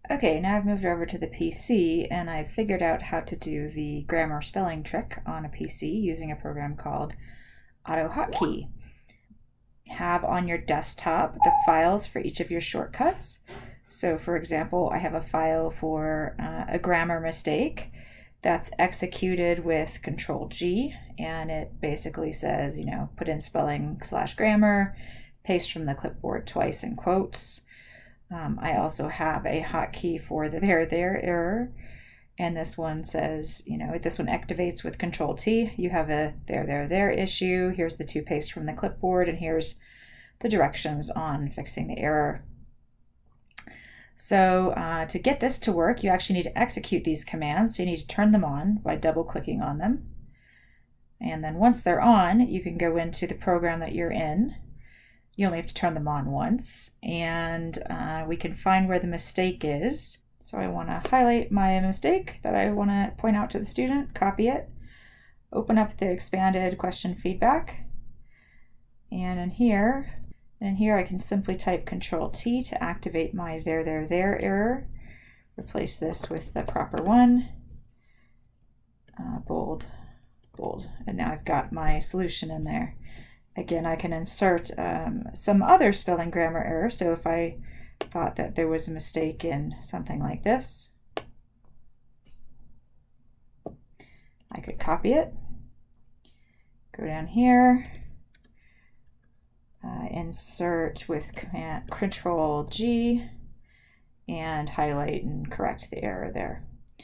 Okay, now I've moved over to the PC and I've figured out how to do the grammar spelling trick on a PC using a program called AutoHotKey. Have on your desktop the files for each of your shortcuts. So for example, I have a file for a grammar mistake that's executed with Control G, and it basically says, put in spelling / grammar, paste from the clipboard twice in quotes. I also have a hotkey for the there error, and this one says, this one activates with Control T. You have a there issue. Here's the to paste from the clipboard, and here's the directions on fixing the error. So to get this to work, you actually need to execute these commands. So you need to turn them on by double-clicking on them. And then once they're on, you can go into the program that you're in. You only have to turn them on once, and we can find where the mistake is. So I want to highlight my mistake that I want to point out to the student, copy it, open up the expanded question feedback, and in here I can simply type Control T to activate my there error, replace this with the proper one, bold, and now I've got my solution in there. Again, I can insert some other spelling grammar error. So if I thought that there was a mistake in something like this, I could copy it, go down here, insert with Control G, and highlight and correct the error there.